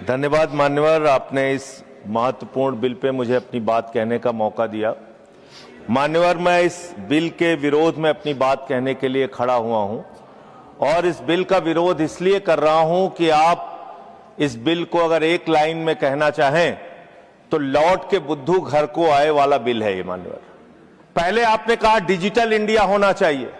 धन्यवाद मान्यवर, आपने इस महत्वपूर्ण बिल पे मुझे अपनी बात कहने का मौका दिया। मान्यवर, मैं इस बिल के विरोध में अपनी बात कहने के लिए खड़ा हुआ हूं और इस बिल का विरोध इसलिए कर रहा हूं कि आप इस बिल को अगर एक लाइन में कहना चाहें तो लौट के बुद्धू घर को आए वाला बिल है ये। मान्यवर, पहले आपने कहा डिजिटल इंडिया होना चाहिए,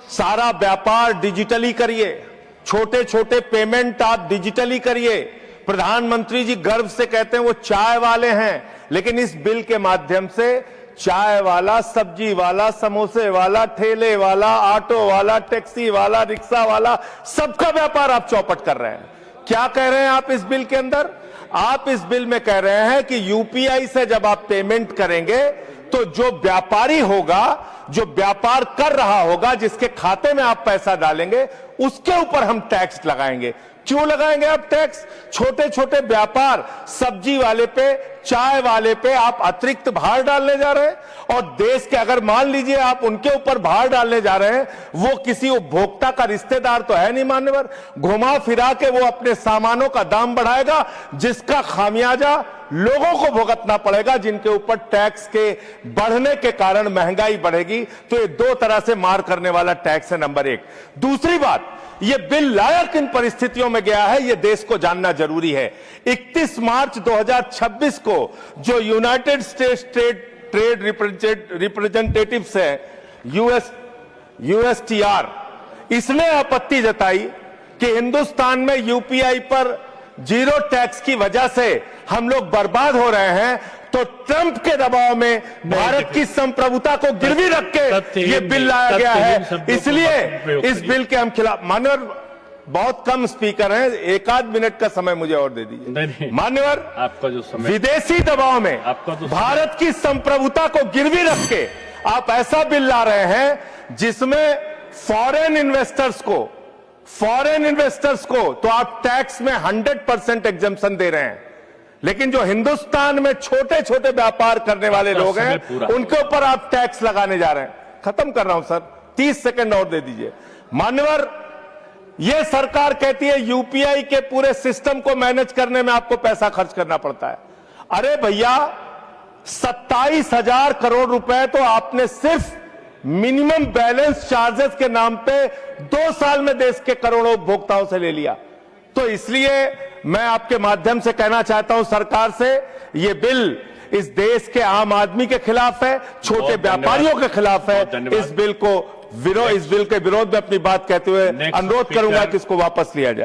सारा व्यापार डिजिटली करिए, छोटे छोटे पेमेंट आप डिजिटली करिए। प्रधानमंत्री जी गर्व से कहते हैं वो चाय वाले हैं, लेकिन इस बिल के माध्यम से चाय वाला, सब्जी वाला, समोसे वाला, ठेले वाला, ऑटो वाला, टैक्सी वाला, रिक्शा वाला, सबका व्यापार आप चौपट कर रहे हैं। क्या कह रहे हैं आप इस बिल के अंदर? आप इस बिल में कह रहे हैं कि यूपीआई से जब आप पेमेंट करेंगे तो जो व्यापारी होगा, जो व्यापार कर रहा होगा, जिसके खाते में आप पैसा डालेंगे, उसके ऊपर हम टैक्स लगाएंगे। क्यों लगाएंगे आप टैक्स? छोटे छोटे व्यापार, सब्जी वाले पे, चाय वाले पे आप अतिरिक्त भार डालने जा रहे हैं। और देश के अगर मान लीजिए आप उनके ऊपर भार डालने जा रहे हैं, वो किसी उपभोक्ता का रिश्तेदार तो है नहीं मान्यवर, घुमा फिरा के वो अपने सामानों का दाम बढ़ाएगा, जिसका खामियाजा लोगों को भुगतना पड़ेगा, जिनके ऊपर टैक्स के बढ़ने के कारण महंगाई बढ़ेगी। तो ये दो तरह से मार करने वाला टैक्स है, नंबर एक। दूसरी बात, ये बिल लाया किन परिस्थितियों में गया है, ये देश को जानना जरूरी है। 31 मार्च 2026 को जो यूनाइटेड स्टेट्स ट्रेड रिप्रेजेंटेटिव्स है, यूएसटीआर, इसने आपत्ति जताई कि हिंदुस्तान में यूपीआई पर जीरो टैक्स की वजह से हम लोग बर्बाद हो रहे हैं। तो ट्रंप के दबाव में भारत की संप्रभुता को गिरवी रख के ये बिल लाया गया है, इसलिए इस बिल के हम खिलाफ। मान्यवर, बहुत कम स्पीकर हैं, एक आध मिनट का समय मुझे और दे दीजिए। मान्यवर, आपका जो समय, विदेशी दबाव में भारत की संप्रभुता को गिरवी रख के आप ऐसा बिल ला रहे हैं जिसमें फॉरेन इन्वेस्टर्स को तो आप टैक्स में 100% एग्जम्पशन दे रहे हैं, लेकिन जो हिंदुस्तान में छोटे छोटे व्यापार करने वाले लोग हैं उनके ऊपर आप टैक्स लगाने जा रहे हैं। खत्म कर रहा हूं सर, 30 सेकंड और दे दीजिए। मान्यवर, यह सरकार कहती है यूपीआई के पूरे सिस्टम को मैनेज करने में आपको पैसा खर्च करना पड़ता है। अरे भैया, 27,000 करोड़ रुपए तो आपने सिर्फ मिनिमम बैलेंस चार्जेस के नाम पे 2 साल में देश के करोड़ों उपभोक्ताओं से ले लिया। तो इसलिए मैं आपके माध्यम से कहना चाहता हूं सरकार से, ये बिल इस देश के आम आदमी के खिलाफ है, छोटे व्यापारियों के खिलाफ है। इस बिल के विरोध में अपनी बात कहते हुए अनुरोध करूंगा कि इसको वापस लिया जाए।